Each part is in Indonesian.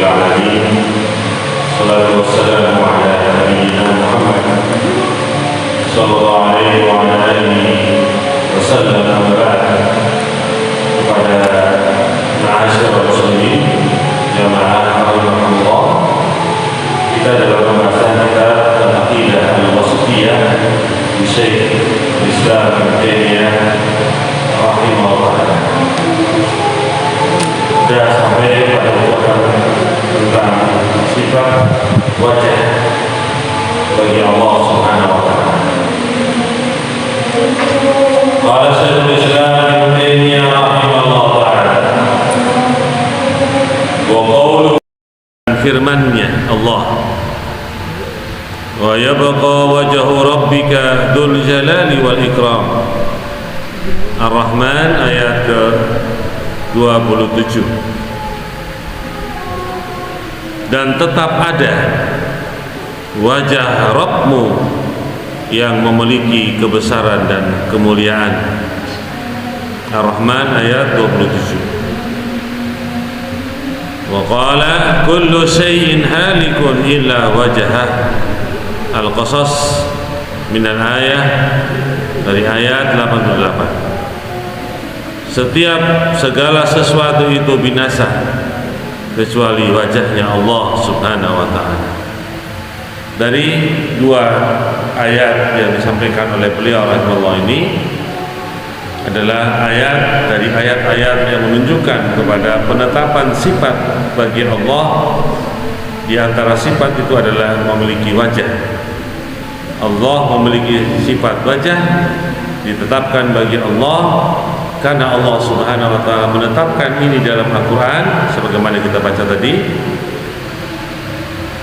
العالمين. الصلاة والسلام على نبينا محمد صلى الله عليه وعلى آله وسلم. Amma ba'd. Kepada ma'asyiral muslimin jamaah rahimahullah, kita dalam pembahasan kita tentang aqidah al-wasithiyah di Syekh Islam Ibnu Taimiyah rahimahullah. Sudah sampai pada pembahasan tentang sifat wajah bagi Allah Subhanahu wa taala. Qala Syekhul Islam Ibnu Taimiyah rahimahullah taala, wa qawlu, firman-Nya Allah, wa yabqa wajhu rabbika dzul jalali wal ikram. Ar-Rahman ayat ke-27. Dan tetap ada wajah Rabbmu yang memiliki kebesaran dan kemuliaan. Ar-Rahman ayat 27. Wa qala kullu shay'in halikun illa wajhah. Al-Qasas minal ayah, dari ayat 88. Setiap segala sesuatu itu binasa kecuali wajahnya Allah Subhanahu wa taala. Dari dua ayat yang disampaikan oleh beliau rahimahullah ini adalah ayat dari ayat-ayat yang menunjukkan kepada penetapan sifat bagi Allah. Di antara sifat itu adalah memiliki wajah. Allah memiliki sifat wajah ditetapkan bagi Allah karena Allah Subhanahu wa taala menetapkan ini dalam Al-Qur'an sebagaimana kita baca tadi,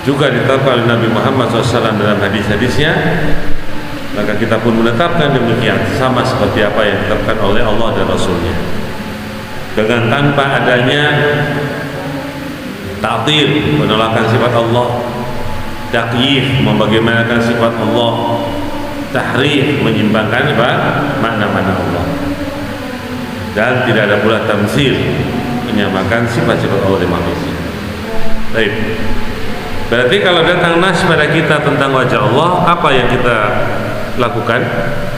juga ditetapkan oleh Nabi Muhammad SAW dalam hadis-hadisnya. Maka kita pun menetapkan demikian, sama seperti apa yang ditetapkan oleh Allah dan Rasulnya, dengan tanpa adanya ta'til, penolakan sifat Allah, takyif, membagaimanakan sifat Allah, tahrif, menyimpangkan makna-makna Allah, dan tidak ada pula tamsil, menyamakan sifat-sifat Allah dengan manusia. Baik. Berarti kalau datang nas pada kita tentang wajah Allah, apa yang kita lakukan?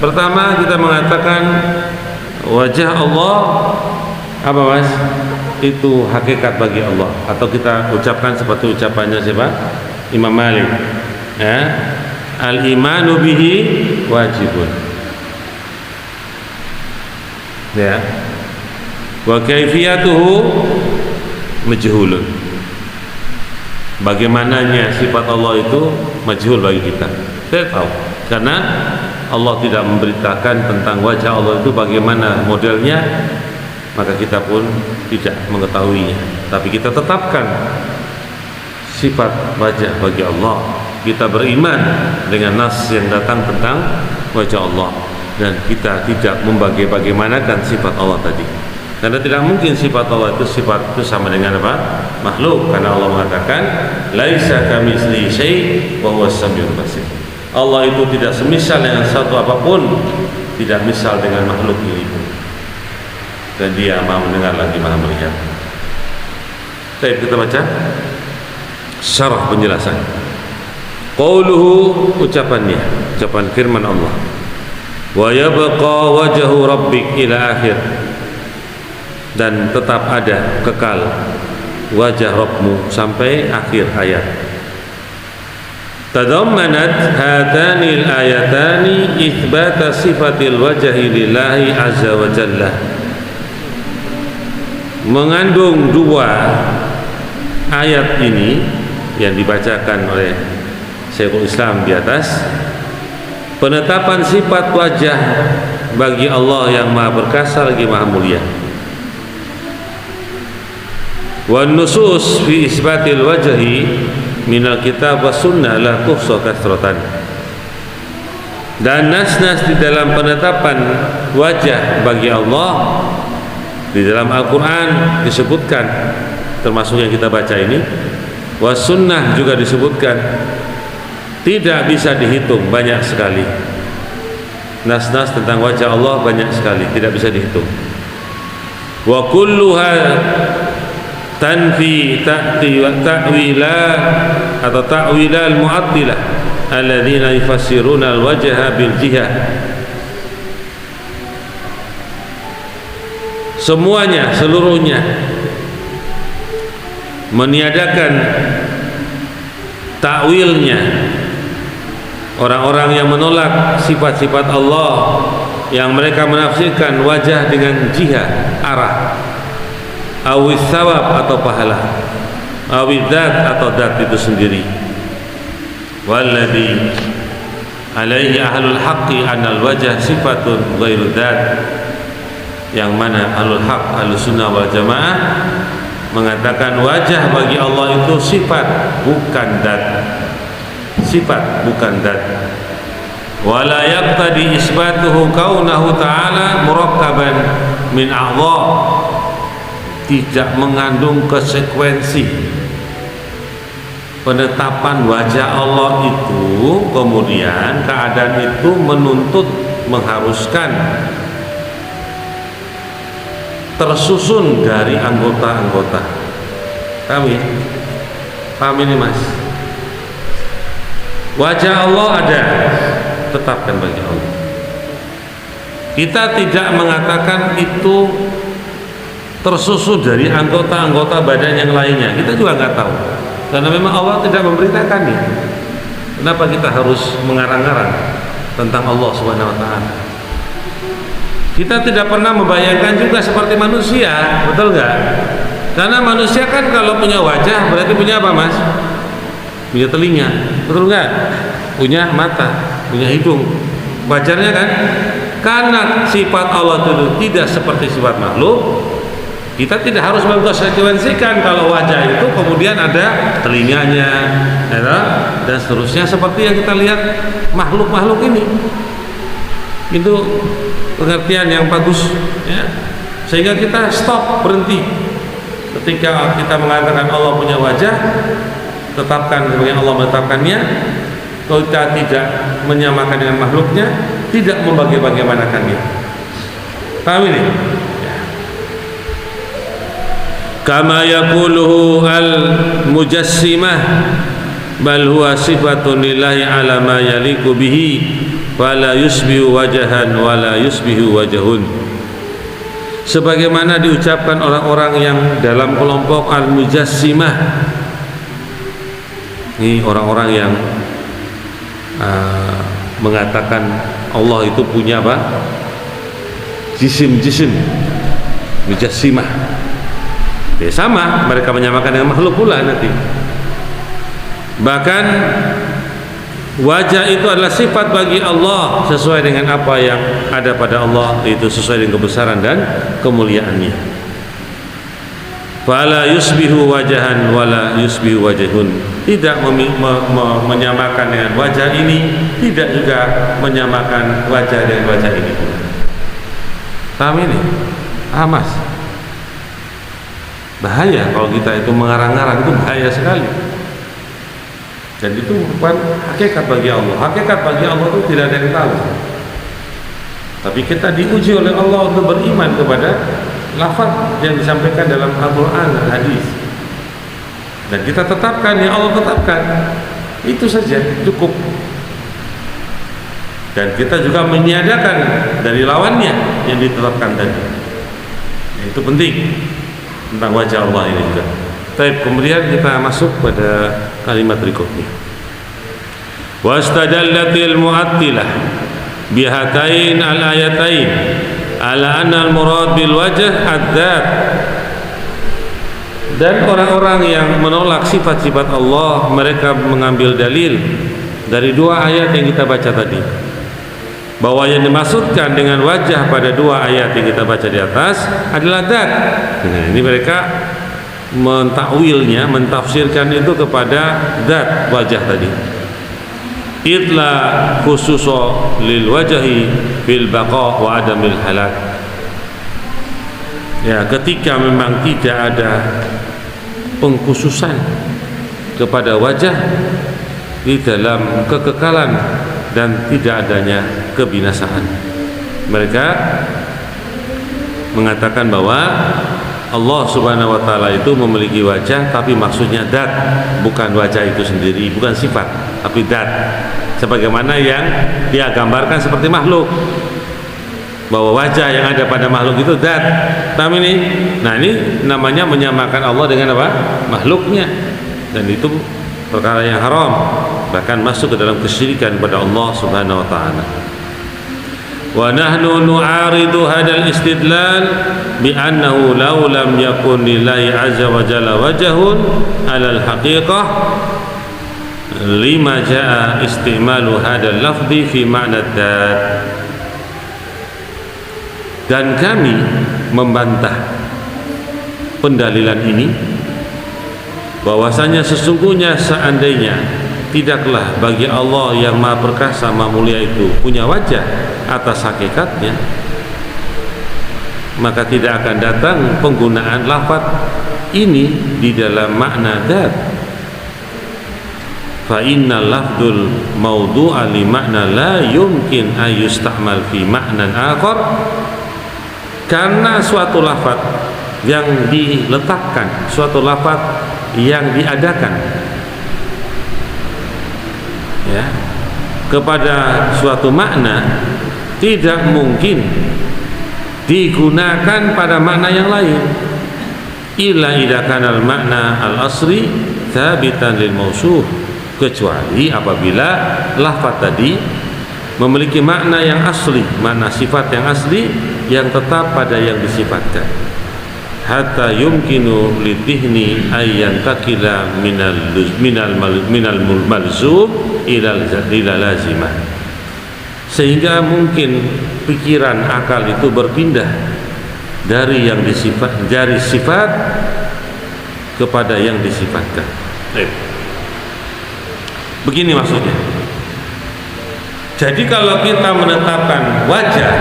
Pertama, kita mengatakan wajah Allah apa, Mas? Itu hakikat bagi Allah. Atau kita ucapkan seperti ucapannya siapa? Imam Malik. Ya. Al-imanu bihi wajibun. Ya. Wa kaifiyatuhu majhulun. Bagaimananya sifat Allah itu majhul bagi kita. Saya tahu karena Allah tidak memberitakan tentang wajah Allah itu bagaimana modelnya, maka kita pun tidak mengetahuinya. Tapi kita tetapkan sifat wajah bagi Allah. Kita beriman dengan nas yang datang tentang wajah Allah, dan kita tidak membagaimanakan sifat Allah tadi. Karena tidak mungkin sifat Allah itu sama dengan apa? Makhluk. Karena Allah mengatakan laisa kamitslihi syai' wa huwas samiul basir. Allah itu tidak semisal dengan satu apapun, tidak misal dengan makhluk ini pun. Dan Dia Maha mendengar lagi Maha melihat. Baik, kita baca syarah penjelasan. Qauluhu, ucapannya, ucapan firman Allah. Wa yabqa wajhu rabbik ila akhir. Dan tetap ada, kekal wajah Rabbmu sampai akhir ayat. Tadammanat hatanil ayatani itsbata sifatil wajhi lillahi azza wa jalla. Mengandung dua ayat ini yang dibacakan oleh Syekhul Islam di atas, penetapan sifat wajah bagi Allah yang Maha Perkasa lagi Maha Mulia. Wan nusus fi isbatil wajhi minal kitab was sunnah la tuhsa kasratan. Dan nas-nas di dalam penetapan wajah bagi Allah di dalam Al-Quran disebutkan, termasuk yang kita baca ini, was sunnah juga disebutkan, tidak bisa dihitung, banyak sekali. Nas-nas tentang wajah Allah banyak sekali, tidak bisa dihitung. Wa kulluha tanfi ta'wila atau ta'wila al-mu'attilah alladzina yufassiruna al-wajha bil jihah. Semuanya, seluruhnya meniadakan takwilnya orang-orang yang menolak sifat-sifat Allah, yang mereka menafsirkan wajah dengan jihah, arah, awis sawab atau pahala, awis dat atau dat itu sendiri. Walladhi alaihi ahlul haqqi anal wajah sifatun ghairu dat, yang mana ahlul haq, ahlus sunnah wal jamaah mengatakan wajah bagi Allah itu sifat bukan dat, sifat bukan dat. Wala yaqtadi isbatuhu kaunahu ta'ala murakkaban min a'dha, tidak mengandung konsekuensi penetapan wajah Allah itu kemudian keadaan itu menuntut, mengharuskan tersusun dari anggota-anggota. Paham ini mas? Wajah Allah ada, tetapkan bagi Allah. Kita tidak mengatakan itu tersusun dari anggota-anggota badan yang lainnya. Kita juga nggak tahu, karena memang Allah tidak memberitakannya. Kenapa kita harus mengarang-arang tentang Allah Subhanahu Wa Taala? Kita tidak pernah membayangkan juga seperti manusia, betul nggak? Karena manusia kan kalau punya wajah berarti punya apa mas? Punya telinga, betul nggak? Punya mata, punya hidung, wajarnya kan? Karena sifat Allah itu tidak seperti sifat makhluk, kita tidak harus mengkonsekuensikan kalau wajah itu kemudian ada telinganya, dan seterusnya seperti yang kita lihat makhluk-makhluk ini. Itu pengertian yang bagus, ya. Sehingga kita stop, berhenti ketika kita mengatakan Allah punya wajah, tetapkan yang Allah menetapkannya. Kalau kita tidak menyamakan dengan makhluknya, tidak membagi-bagaimanakannya. Paham ini? Ya. Kama yaquluhu al-mujassimah bal huwa sifatun lillahi ala ma yaliku bihi wala yusbihu wajahan wala yusbihu wajahun, sebagaimana diucapkan orang-orang yang dalam kelompok al-mujassimah. Ini orang-orang yang mengatakan Allah itu punya apa? Jisim mujassimah. Ya sama, mereka menyamakan dengan makhluk pula nanti. Bahkan wajah itu adalah sifat bagi Allah sesuai dengan apa yang ada pada Allah, itu sesuai dengan kebesaran dan kemuliaannya. Fala yusbihu wajahan wala yusbihu wajahun, tidak menyamakan dengan wajah ini, tidak juga menyamakan wajah dengan wajah ini. Paham ini? Mas, bahaya kalau kita itu mengarang-arang, itu bahaya sekali. Dan itu bukan hakikat bagi Allah. Hakikat bagi Allah itu tidak ada yang tahu. Tapi kita diuji oleh Allah untuk beriman kepada lafaz yang disampaikan dalam Al-Quran dan hadis. Dan kita tetapkan, yang Allah tetapkan. Itu saja, cukup. Dan kita juga meniadakan dari lawannya yang ditetapkan tadi. Itu penting tentang wajah Allah ini juga. Baik, kemudian kita masuk pada kalimat berikutnya. Wastadallatil mu'attilah bihatain al-ayatain ala anna al-murad bil wajh ad-dzat. Dan orang-orang yang menolak sifat-sifat Allah, mereka mengambil dalil dari dua ayat yang kita baca tadi, bahwa yang dimaksudkan dengan wajah pada dua ayat yang kita baca di atas adalah dzat. Nah, ini mereka mentakwilnya, mentafsirkan itu kepada dzat wajah tadi. Itla khususo lil wajhi bil baqa wa adamil halak. Ya, ketika memang tidak ada pengkhususan kepada wajah di dalam kekekalan dan tidak adanya kebinasaan, mereka mengatakan bahwa Allah subhanahu wa ta'ala itu memiliki wajah, tapi maksudnya dat, bukan wajah itu sendiri, bukan sifat, tapi dat, sebagaimana yang dia gambarkan seperti makhluk, bahwa wajah yang ada pada makhluk itu dat. Ini, nah ini namanya menyamakan Allah dengan apa? Makhluknya, dan itu perkara yang haram, bahkan masuk ke dalam kesyirikan kepada Allah subhanahu wa ta'ala. Wa nahnu nu'aridu hadal istidlal bi annahu law lam yakun lillahi azza wa jalla wajhun 'ala al-haqiqah lima jaa istimalu hadal lafzi fi ma'na dzat. Dan kami membantah pendalilan ini, bahwasanya sesungguhnya seandainya tidaklah bagi Allah yang maha perkasa maha mulia itu punya wajah atas hakikatnya, maka tidak akan datang penggunaan lafaz ini di dalam makna dzat. Fa innal lafdzul mawdu'a li makna la yumkin ayusta'mal fi maknan akhar, karena suatu lafaz yang diletakkan, suatu lafaz yang diadakan ya kepada suatu makna tidak mungkin digunakan pada makna yang lain illa idza kana al makna al asri thabitan lil mausuf, kecuali apabila lafaz tadi memiliki makna yang asli, makna sifat yang asli yang tetap pada yang disifatkan. Hatta yumkinu lidihni ayyan takila minal malzum ila lazimah, sehingga mungkin pikiran akal itu berpindah dari yang disifat, dari sifat kepada yang disifatkan. Begini maksudnya. Jadi kalau kita menetapkan wajah,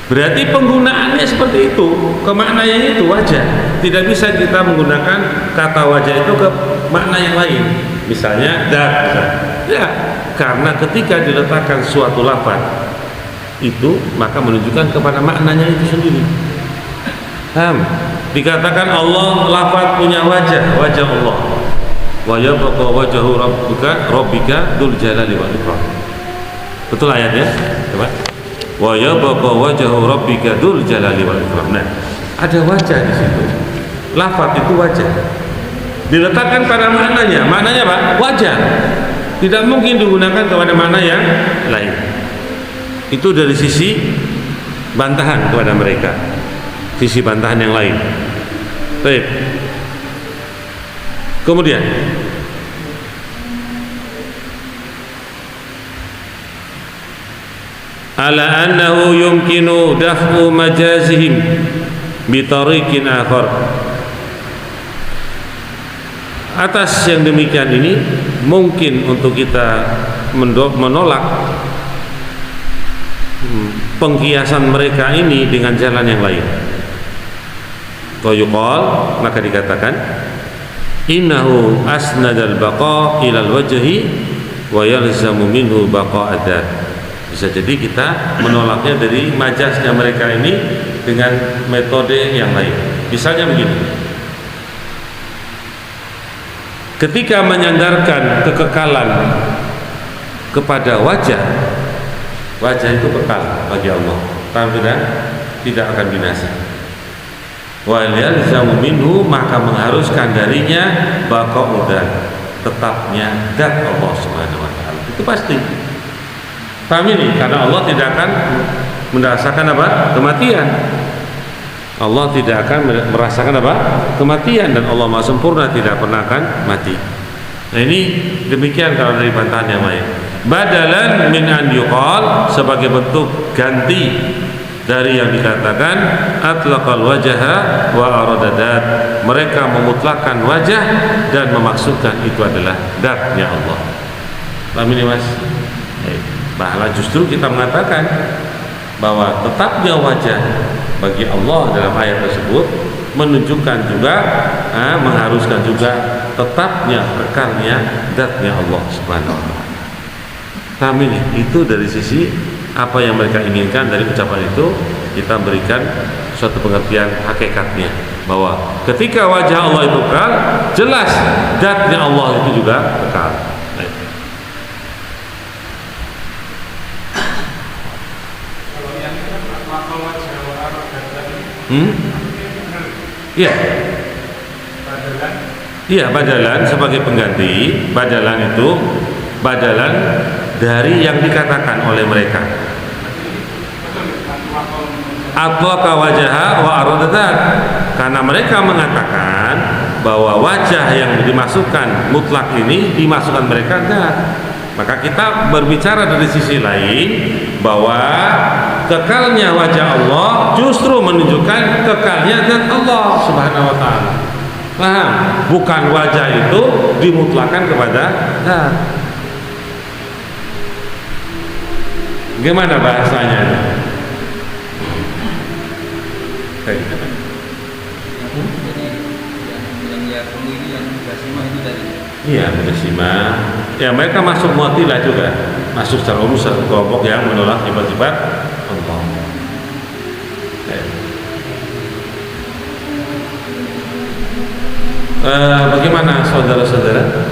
berarti penggunaannya seperti itu, ke makna yang itu wajah. Tidak bisa kita menggunakan kata wajah itu ke makna yang lain, misalnya dat, ya, karena ketika diletakkan suatu lafaz itu maka menunjukkan kepada maknanya itu sendiri. Dikatakan Allah lafaz punya wajah, wajah Allah. Wa yabqa wajhu rabbika dzul jalali wal ikram. Betul ayatnya? Coba. Wa yabqa wajhu rabbika dzul jalali wal ikram. Nah, ada wajah di situ. Lafaz itu wajah. Diletakkan pada maknanya. Maknanya apa? Wajah. Tidak mungkin digunakan kepada makna yang lain. Itu dari sisi bantahan kepada mereka. Sisi bantahan yang lain. Baik. Kemudian ala annahu yumkinu daf'u majazihim bitariqin akhar. Atas yang demikian ini mungkin untuk kita menolak pengkiasan mereka ini dengan jalan yang lain. Qayuqal, maka dikatakan innahu asnadal baqa ilal wajhi wa yalzamu minhu baqa adat. Bisa jadi kita menolaknya dari majasnya mereka ini dengan metode yang lain. Misalnya begini, ketika menyandarkan kekekalan kepada wajah, wajah itu kekal bagi Allah, tidak akan binasa. Wa yalzamu minhu, maka mengharuskan darinya baqa'u dzat, tetapnya zat Allah Subhanahu wa taala. Itu pasti. Paham ini? Karena Allah tidak akan merasakan apa? Kematian. Allah tidak akan merasakan apa? Kematian, dan Allah Maha sempurna, tidak pernah akan mati. Nah, ini demikian kalau dari bantahan yang lain. Badalan min an yuqal, sebagai bentuk ganti dari yang dikatakan atlaqal wajaha wa aradadat, mereka memutlakkan wajah dan memaksudkan itu adalah datnya Allah. Paham ini Mas? Bahwa justru kita mengatakan bahwa tetapnya wajah bagi Allah dalam ayat tersebut menunjukkan juga, mengharuskan juga tetapnya, kekalnya datnya Allah Subhanahu wa taala. Paham ini? Itu dari sisi apa yang mereka inginkan dari ucapan itu, kita berikan suatu pengertian hakikatnya, bahwa ketika wajah Allah itu kekal, jelas zatnya Allah itu juga kekal. Iya. Iya, badalan sebagai pengganti. Badalan itu badalan dari yang dikatakan oleh mereka. Atwa wajah wa aradat, karena mereka mengatakan bahwa wajah yang dimasukkan mutlak ini dimasukkan mereka zat. Maka kita berbicara dari sisi lain bahwa kekalnya wajah Allah justru menunjukkan kekalnya zat Allah Subhanahu wa taala. Paham? Bukan wajah itu dimutlakan kepada zat. Gimana bahasanya? Jadi yang dia perlu ini yang mujasimah itu tadi. Iya, mujasimah. Ya, mereka masuk mu'tazilah juga, masuk secara umum satu kelompok yang menolak sifat-sifat Allah. Bagaimana saudara-saudara?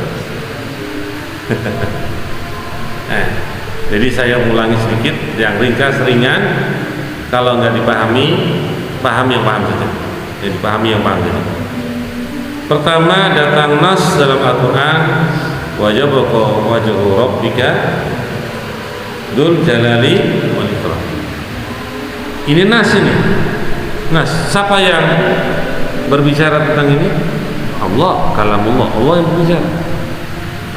Jadi saya ulangi sedikit, yang ringkas ringan. Kalau nggak dipahami, paham yang paham saja. Jadi pahami yang paham saja. Pertama, datang nas dalam Al-Quran, wajabaka wajhu rabbika dzul jalali wal ikram. Ini nas ini. Nas. Siapa yang berbicara tentang ini? Allah, kalamullah. Allah yang berbicara.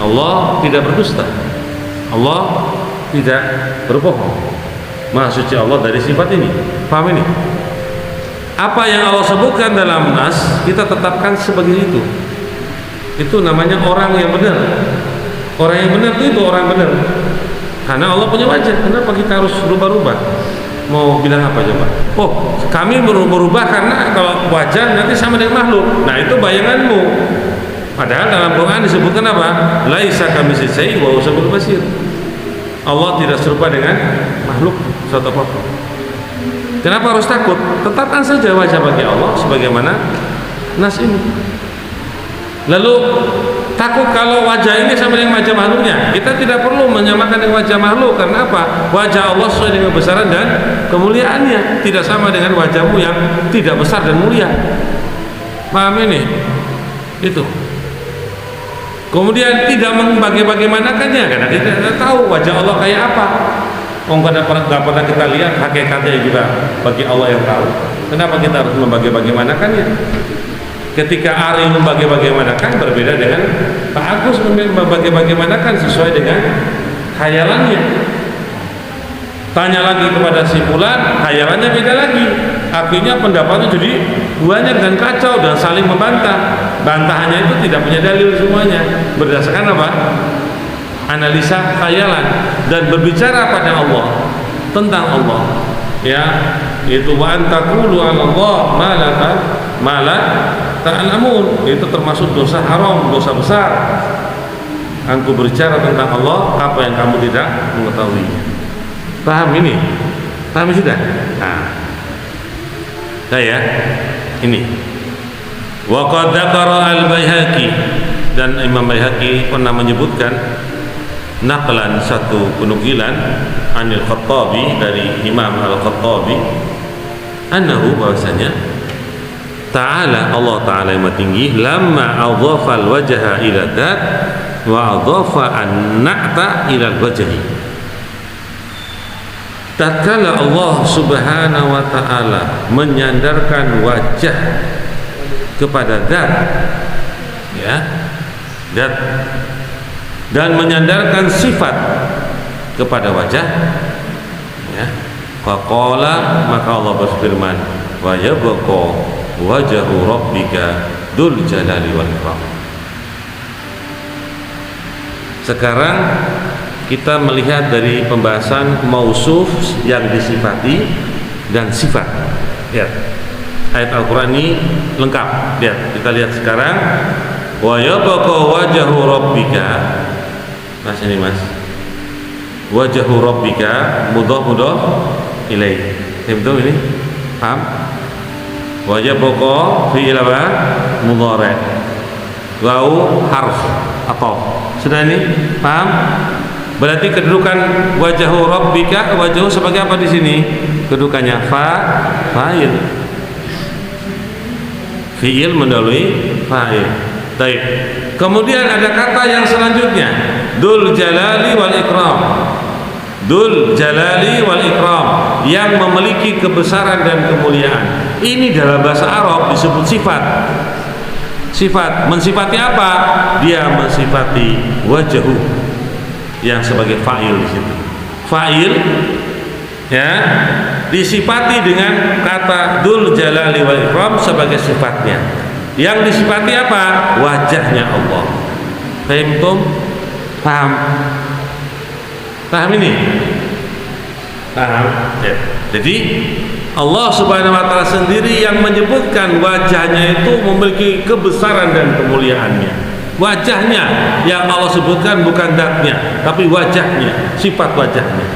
Allah tidak berdusta. Allah tidak berbohong. Maha suci Allah dari sifat ini. Paham ini? Apa yang Allah sebutkan dalam nas kita tetapkan sebagai itu. Itu namanya orang yang benar. Orang yang benar itu orang benar. Karena Allah punya wajah. Kenapa kita harus berubah-ubah? Mau bilang apa coba? Oh, kami berubah karena kalau wajah nanti sama dengan makhluk. Nah, itu bayanganmu. Padahal dalam Quran disebutkan apa? Laisa kamitslihi syai' wa huwa as-sami'ul basir. Allah tidak serupa dengan makhluk suatu apapun. Kenapa harus takut? Tetapkan saja wajah bagi Allah sebagaimana nas ini. Lalu takut kalau wajah ini sama dengan wajah makhluknya. Kita tidak perlu menyamakan dengan wajah makhluk. Karena apa? Wajah Allah sesuai dengan kebesaran dan kemuliaannya, tidak sama dengan wajahmu yang tidak besar dan mulia. Paham ini? Itu. Kemudian tidak membagi-bagimanakannya karena kita tidak tahu wajah Allah kayak apa. Nggak pernah kita lihat hakikatnya juga bagi Allah yang tahu. Kenapa kita harus membagi-bagimanakannya? Ketika Ari membagi-bagimanakan berbeda dengan Pak Agus membagi-bagimanakan sesuai dengan khayalannya. Tanya lagi kepada si fulan, khayalannya beda lagi. Akhirnya pendapatnya jadi banyak dan kacau dan saling membantah. Bantahannya itu tidak punya dalil semuanya. Berdasarkan apa? Analisa khayalan dan berbicara pada Allah tentang Allah. Ya, itu wa antaqulu 'ala Allah ma la ta'lamun. Itu termasuk dosa haram, dosa besar. Engkau berbicara tentang Allah apa yang kamu tidak mengetahuinya. Paham ini? Paham sudah? Nah, saya ini wa qad dzakara al-Baihaqi, dan Imam Baihaqi pernah menyebutkan naqlan satu penukilan Anil Khattabi dari Imam Al-Khattabi annahu, bahwasanya ta'ala Allah Ta'ala yang tinggi lamma adhafa al-wajha ila dzat wa adhafa an-na'ta ila al-wajhi. Tatkala Allah Subhanahu wa Ta'ala menyandarkan wajah kepada zat, ya, zat, dan menyandarkan sifat kepada wajah, ya, faqala, maka Allah berfirman wa yabqa wajhu rabbika dzul jalali wal ikram. Sekarang kita melihat dari pembahasan mausuf yang disifati dan sifat. Lihat ayat Al-Quran ini lengkap. Lihat, kita lihat sekarang wa yabqa wajhu rabbika. Mas ini mas, wajhu rabbika mudhaf ilaih. Betul ini? Paham? Wa yabqa fi'il apa? Mudhari'. Wau harf atau sudah ini paham? Berarti kedudukan wajahu rabbika, wajahu sebagai apa di sini? Kedudukannya fa'il. Fi'il mendahului fa'il. Baik. Kemudian ada kata yang selanjutnya, Dzul Jalali wal Ikram. Dzul Jalali wal Ikram, yang memiliki kebesaran dan kemuliaan. Ini dalam bahasa Arab disebut sifat. Sifat, mensifati apa? Dia mensifati wajahu yang sebagai fa'il di situ. Fa'il ya disifati dengan kata Dzul Jalali wal Ikram sebagai sifatnya. Yang disifati apa? Wajahnya Allah. Paham? Paham? Paham ini? Paham? Ya. Jadi Allah Subhanahu wa taala sendiri yang menyebutkan wajahnya itu memiliki kebesaran dan kemuliaannya. Wajahnya yang Allah sebutkan bukan zatnya, tapi wajahnya, sifat wajahnya.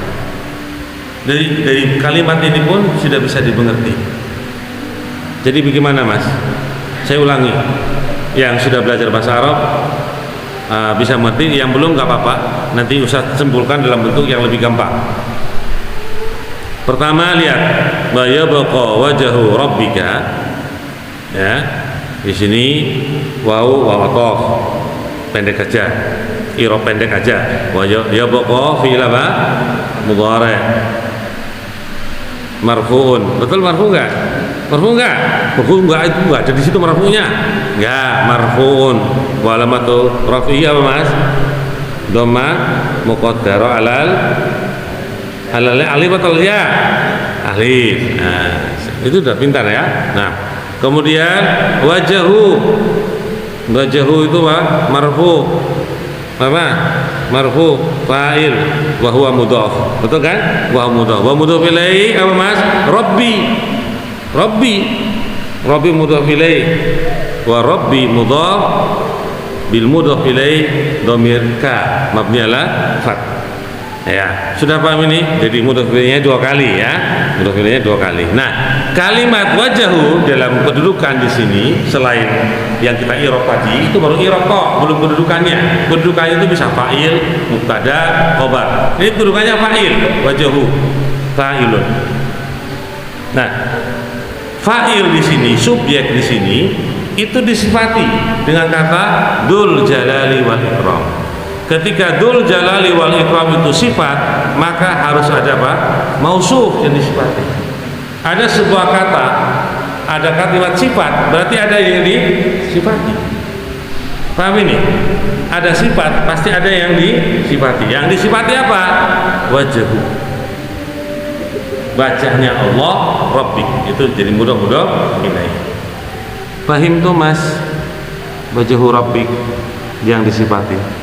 Dari kalimat ini pun sudah bisa dimengerti. Jadi bagaimana Mas? Saya ulangi. Yang sudah belajar bahasa Arab bisa mengerti, yang belum nggak apa-apa. Nanti Ustaz simpulkan dalam bentuk yang lebih gampang. Pertama lihat, wa yabqa wajhu rabbika. Ya. Di sini waw ataf pendek aja. I'rab pendek aja. Wa yabqa fi'il apa? Mudhari'. Marfu'un. Betul marfu enggak? Marfu enggak? Marfu enggak, itu enggak ada di situ marfu'nya. Enggak, marfu'un. Wa alamatu raf'i apa Mas? Dhamma muqaddara alal alif atau ya? Alif. Nah, itu udah pintar ya. Nah, kemudian wajahu itu apa? Marfu. Apa? Marfu fa'il wa huwa mudhaf. Betul kan? Wa huwa mudhaf. Wa mudhaf ilaihi apa Mas? Rabbi mudhaf ilaihi. Wa rabbi mudhaf bil mudhaf ilaihi dhamir ka mabni ala fath. Ya, sudah paham ini? Jadi mudhaf ilaihnya dua kali ya. Mudhaf ilaihnya dua kali. Nah, kalimat wajahu dalam kedudukan di sini selain yang kita i'rab tadi, itu baru i'rab kok, belum kedudukannya. Kedudukannya itu bisa fa'il, mubtada, khabar. Ini kedudukannya fa'il, wajahu. Fa'ilun. Nah, fa'il di sini, subjek di sini itu disifati dengan kata Dzul Jalali wal Ikram. Ketika Dzul Jalali wal Ikram itu sifat, maka harus ada apa? Mausuf yang disifati. Ada sebuah kata, ada kalimat sifat, berarti ada yang disifati. Paham ini? Ada sifat, pasti ada yang disifati. Yang disifati apa? Wajhu. Wajahnya Allah, Rabbik. Itu jadi mudah-mudah ini. Paham tuh Mas? Wajhu Rabbik yang disifati.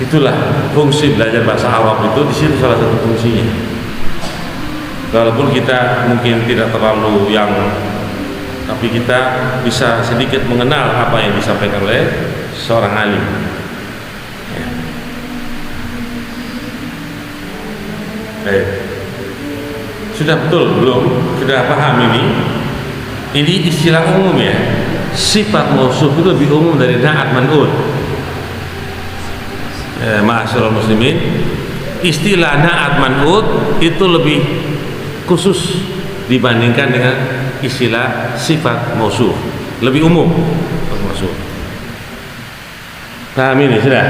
Itulah fungsi belajar bahasa Arab itu, di situ salah satu fungsinya. Walaupun kita mungkin tidak terlalu yang, tapi kita bisa sedikit mengenal apa yang disampaikan oleh seorang alim. Ya. Sudah betul belum? Sudah paham ini? Ini istilah umum ya. Sifat mausuf itu lebih umum dari na'at man'ud. Ma'asyiral muslimin, istilah na'at man'ud itu lebih khusus dibandingkan dengan istilah sifat mausuf, lebih umum mausuf. Paham ini sudah?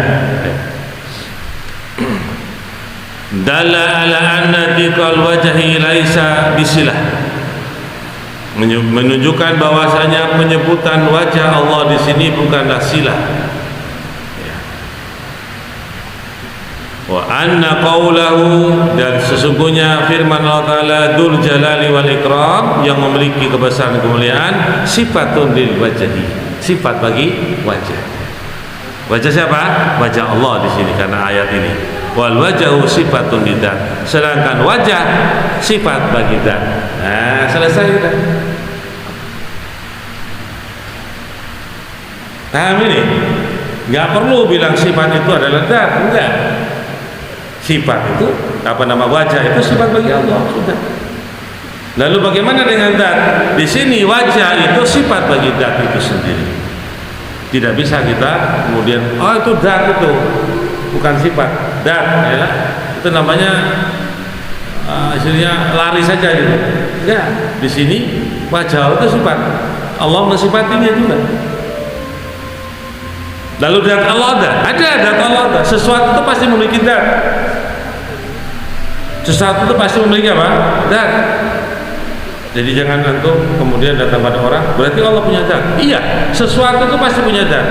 Dalla ala anna tiqal wajhi laisa bisilah, menunjukkan bahwasanya penyebutan wajah Allah di sini bukanlah silah. Wa anna qawlahu, dan sesungguhnya firman Allah Ta'ala Dzul Jalali wal Ikram yang memiliki kebesaran dan kemuliaan, sifatun lil wajhi, sifat bagi wajah. Wajah siapa? Wajah Allah di sini karena ayat ini. Wal wajhu sifatun lidzat, sedangkan wajah sifat bagi zat. Nah, selesai sudah. Paham ini? Enggak perlu bilang sifat itu adalah zat, enggak. Sifat itu apa, nama wajah itu sifat bagi Allah, sudah. Lalu bagaimana dengan zat? Di sini wajah itu sifat bagi zat itu sendiri. Tidak bisa kita kemudian itu zat itu bukan sifat. Zat ya, itu namanya istilahnya lari saja gitu. Ya, di sini wajah itu sifat. Allah mensifatinya juga. Lalu zat Allah ada zat Allah ada. Sesuatu itu pasti memiliki zat. Sesuatu itu pasti memiliki apa? Zat. Jadi jangan antum kemudian datang pada orang berarti Allah punya zat. Iya, sesuatu itu pasti punya zat.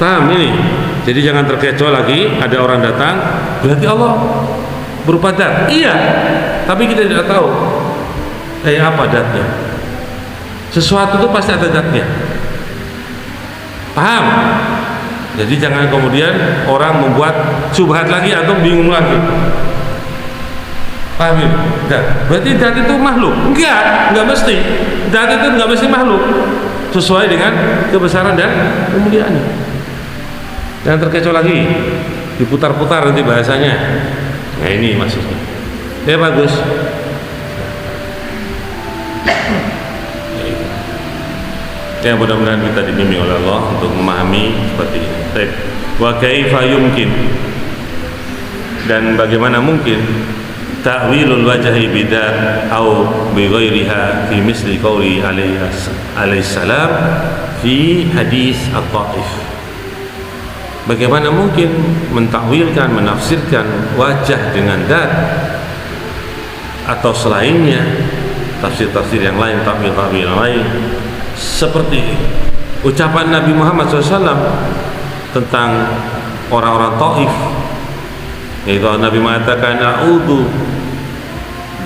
Paham ini? Jadi jangan terkecoh lagi ada orang datang berarti Allah berupa zat. Iya, tapi kita tidak tahu kayak apa zatnya. Sesuatu itu pasti ada zatnya. Paham? Jadi jangan kemudian orang membuat syubhat lagi atau bingung lagi. Paham ini? Berarti zat itu makhluk? Enggak mesti. Zat itu enggak mesti makhluk. Sesuai dengan kebesaran dan kemuliaannya. Jangan terkecoh lagi. Diputar-putar nanti bahasanya. Nah ini maksudnya. Ya bagus. Ya mudah-mudahan kita dibimbing oleh Allah untuk memahami seperti ini. Wa kaifa yumkin, dan bagaimana mungkin ta'wilul wajhi bidat au bi ghairiha fi misli qauli alaihi salam fi hadis at-Taif. Bagaimana mungkin mentakwilkan, menafsirkan wajah dengan zat atau selainnya, tafsir-tafsir yang lain, takwil-takwil yang lain, seperti ucapan Nabi Muhammad SAW tentang orang-orang Taif, yaitu Nabi mengatakan a'udzu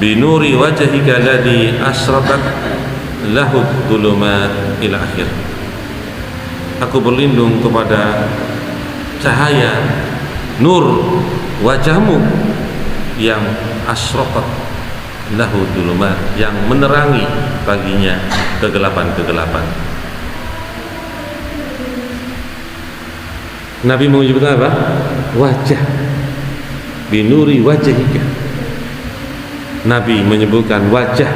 binuri wajhika alladhi asraqat lahu dhulumat ila akhir. Aku berlindung kepada cahaya nur wajahmu yang asraqat lahu dhulumat, yang menerangi baginya kegelapan-kegelapan. Nabi menyebutkan apa? Wajah, binuri wajhika. Nabi menyebutkan wajah,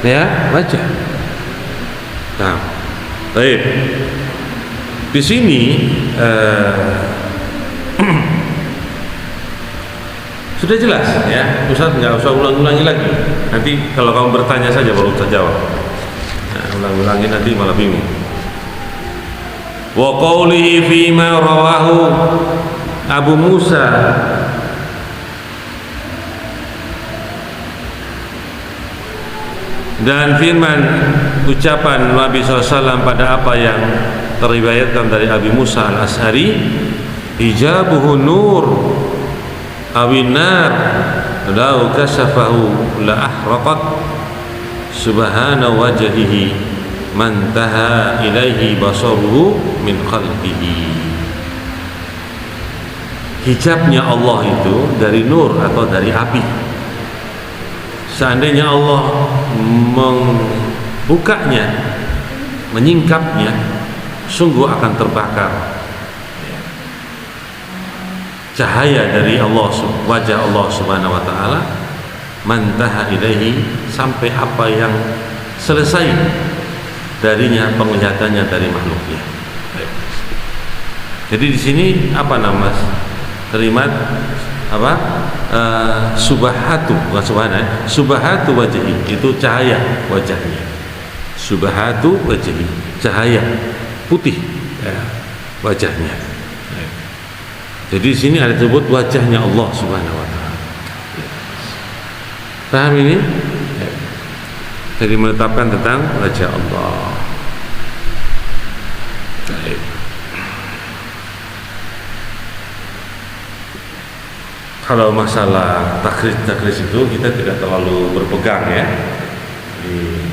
ya wajah. Nah, baik. Di sini sudah jelas ya, Ustaz nggak usah ulang-ulangi lagi. Nanti kalau kamu bertanya saja baru Ustaz jawab. Nah, ulang-ulangi nanti malah bingung. Wa qawlihi fima rawahu Abu Musa dan firman ucapan Nabi SAW pada apa yang teriwayatkan dari Abi Musa al-Ash'ari, hijabuhu nur awin nar lau kasafahu la ahraqat subhana wajhihi man taha ilaihi basaruhu min khalqihi. Hijabnya Allah itu dari nur atau dari api. Seandainya Allah membukanya, menyingkapnya, sungguh akan terbakar cahaya dari Allah, wajah Allah Subhanahu wa taala, mantaha ilaihi, sampai apa yang selesai darinya penglihatannya dari makhluknya. Jadi di sini apa nama kalimat apa? Subahatu, bukan subhana, subahatu wajhi, itu cahaya wajahnya. Subahatu wajhi, cahaya putih ya, wajahnya. Jadi di sini ada disebut wajahnya Allah Subhanahu wa taala. Paham ini? Jadi menetapkan tentang wajah Allah. Baik. Kalau masalah takhris itu kita tidak terlalu berpegang ya. Di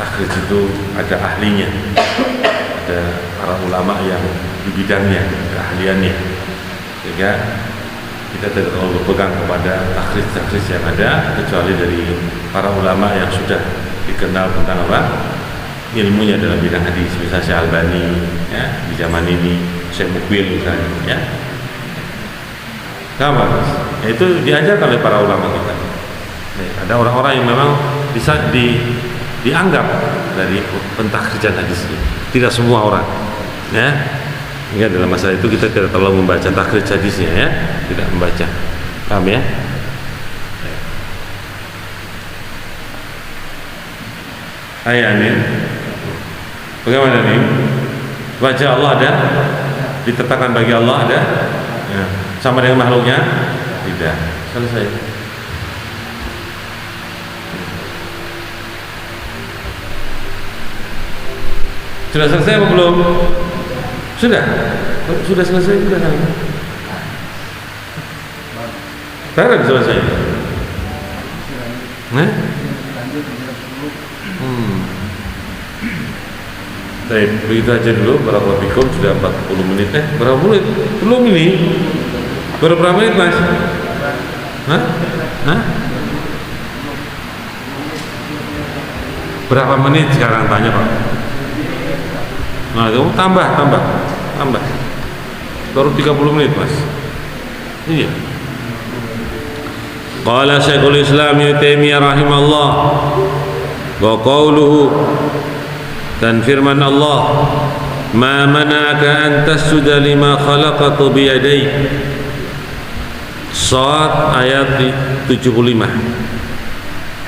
takhris itu ada ahlinya, ada para ulama yang di bidangnya, keahliannya. Sehingga kita tidak terlalu berpegang kepada takhris yang ada, kecuali dari para ulama yang sudah dikenal tentang apa ilmunya dalam bidang hadis, misalnya Syekh Albani ya, di zaman ini Syekh Mukbil misalnya ya. Sama, ya, itu diajarkan oleh para ulama kita. Ada orang-orang yang memang bisa dianggap dari pentakhrijan hadis ini. Tidak semua orang. Ya. Hingga dalam masalah itu kita tidak terlalu membaca takhrij hadisnya, ya, tidak membaca. Paham ya? Ayat ini bagaimana nih? Wajah Allah ada? Ditetapkan bagi Allah ada? Ya. Sama dengan makhluknya? Tidak. Selesai. Sudah selesai apa belum? Sudah? Sudah selesai juga kan? Baru selesai. Nah? Baik, begitu aja dulu. Barakallahu fikum. Sudah 40 menit. Berapa menit? Belum ini. Berapa menit, Mas? Hah? Berapa menit sekarang tanya, Pak? Nah, kamu tambah. Baru 30 menit, Mas. Iya. Qala Syekhul Islam Ibnu Taimiyah rahimahullah wa qawluhu, dan firman Allah, ma mana'aka an tasjuda lima khalaqtu bi yadayya. Shad ayat 75.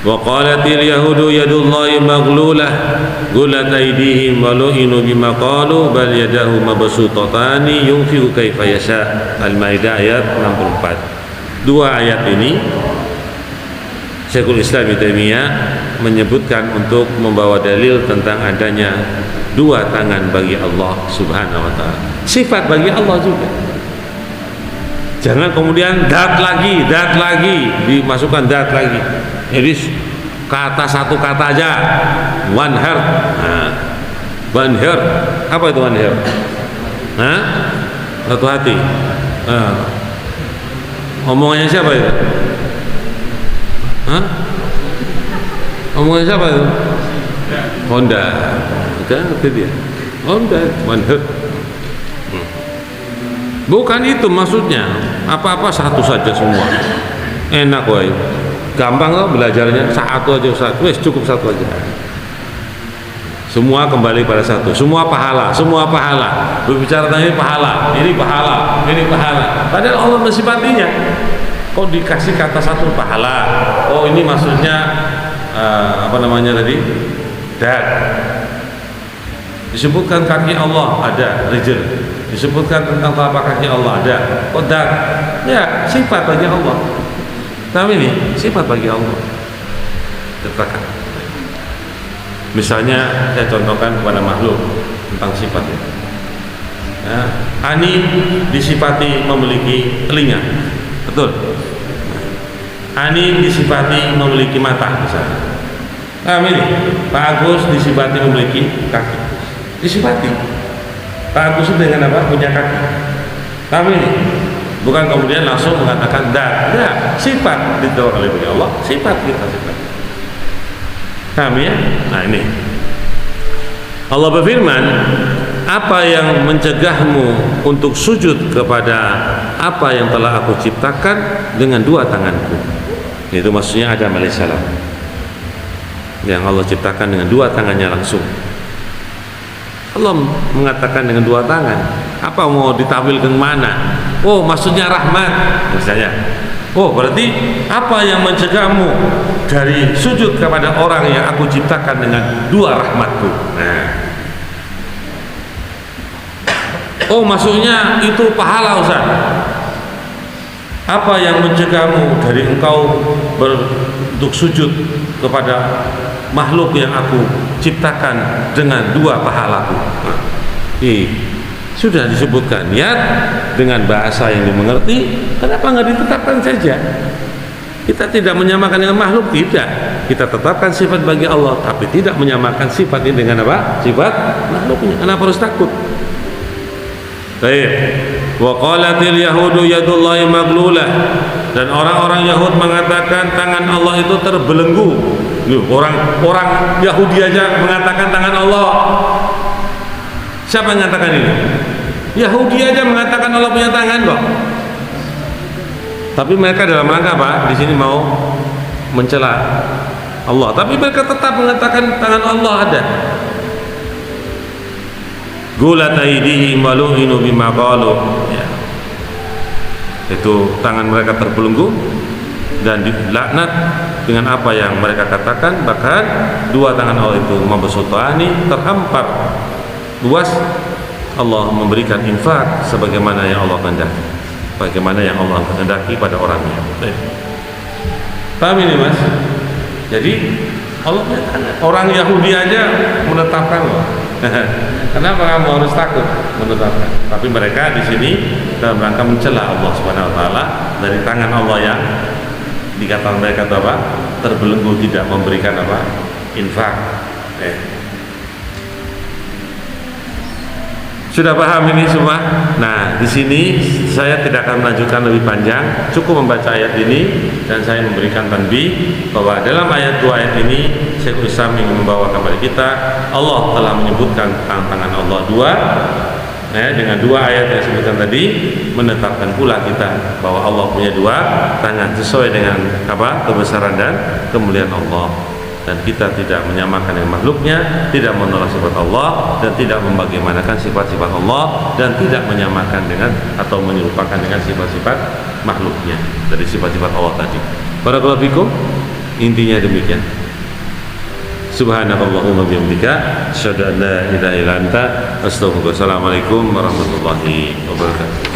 Wa qalatil yahudu yadullahi maghlulah gullat aydihim wa lu'inu bima qalu bal yadahu mabsutatani yunfiqu kaifa yasha. Al-Maidah ayat 64. Dua ayat ini Syekhul Islam Ibnu Taimiyah menyebutkan untuk membawa dalil tentang adanya dua tangan bagi Allah Subhanahu wa taala. Sifat bagi Allah juga. Jangan kemudian dat lagi, dimasukkan dat lagi. Jadi kata satu kata aja, one heart. Nah, one heart. Apa itu one heart? Nah, satu hati. Omongannya siapa itu? Hah? Omongannya siapa itu? Honda. Kan itu dia. Honda, one heart. Bukan itu maksudnya. Apa-apa satu saja semua. Enak woy. Gampang kok belajarnya, satu aja Ustaz. Wes cukup satu aja. Semua kembali pada satu. Semua pahala. Berbicara tentang ini pahala. Padahal Allah mensifatinya. Kok dikasih kata satu pahala? Oh, ini maksudnya apa namanya tadi? Dat. Disebutkan kaki Allah ada rijl. Disebutkan tentang telapak kaki Allah ada. Oh, dat. Ya, sifat bagi Allah. Tapi ini sifat bagi Allah. Dikatakan. Misalnya saya contohkan kepada makhluk tentang sifatnya. Ya, Ani disifati memiliki telinga, betul. Ani disifati memiliki mata, misalnya. Ini Pak Agus disifati memiliki kaki. Disifati. Pak Agus dengan apa? Punya kaki. Ini bukan kemudian langsung mengatakan dat. Ya, sifat didorong oleh Allah. Sifat kita sifat. Kami ya. Nah ini Allah berfirman, apa yang mencegahmu untuk sujud kepada apa yang telah aku ciptakan dengan dua tanganku. Itu maksudnya Adam alaihissalam yang Allah ciptakan dengan dua tangannya langsung. Allah mengatakan dengan dua tangan. Apa mau ditawil ke mana? Oh, maksudnya rahmat misalnya. Oh, berarti apa yang mencegahmu dari sujud kepada orang yang aku ciptakan dengan dua rahmatku? Nah. Oh, maksudnya itu pahala, Ustaz. Apa yang mencegahmu dari engkau untuk sujud kepada makhluk yang aku ciptakan dengan dua pahalaku? Nah, sudah disebutkan niat dengan bahasa yang dimengerti. Kenapa nggak ditetapkan saja? Kita tidak menyamakan dengan makhluk, tidak. Kita tetapkan sifat bagi Allah, tapi tidak menyamakan sifat ini dengan apa? Sifat makhluknya. Kenapa harus takut? Baik. Wa qalatil yahudu yadullahi maglulah. Dan orang-orang Yahud mengatakan tangan Allah itu terbelenggu. Orang Yahudi aja mengatakan tangan Allah. Siapa yang mengatakan ini? Yahudi aja mengatakan Allah punya tangan kok. Tapi mereka dalam rangka apa? Di sini mau mencela Allah, tapi mereka tetap mengatakan tangan Allah ada. Gulat aydihim wa lu'inu bima qalu, ya. Itu tangan mereka terbelenggu dan dilaknat dengan apa yang mereka katakan. Bahkan dua tangan Allah itu mabsutani, terhampar luas. Allah memberikan infak sebagaimana yang Allah kehendaki, bagaimana yang Allah kehendaki pada orangnya. Paham ini Mas? Jadi Allah, orang Yahudi aja menetapkan loh. Kenapa kamu harus takut menetapkan? Tapi mereka di sini dalam rangka mencela Allah Subhanahu wa taala dari tangan Allah yang dikatakan mereka apa? Terbelenggu, tidak memberikan apa? Infak. Sudah paham ini semua? Nah, di sini saya tidak akan melanjutkan lebih panjang, cukup membaca ayat ini dan saya memberikan tanbih bahwa dalam ayat 2 ayat ini Syekhul Islam ingin membawa kepada kita, Allah telah menyebutkan tangan Allah dua, dengan dua ayat yang disebutkan tadi, menetapkan pula kita bahwa Allah punya dua tangan sesuai dengan apa? Kebesaran dan kemuliaan Allah. Dan kita tidak menyamakan dengan makhluknya, tidak menolak sifat Allah, dan tidak membagaimanakan sifat-sifat Allah, dan tidak menyamakan dengan atau menyerupakan dengan sifat-sifat makhluknya dari sifat-sifat Allah tadi. Barakallahu fikum. Intinya demikian. Subhanakallahumma bihamdika asyhadu an la ilaha illa anta astaghfiruka wa atubu ilaik. Assalamualaikum warahmatullahi wabarakatuh.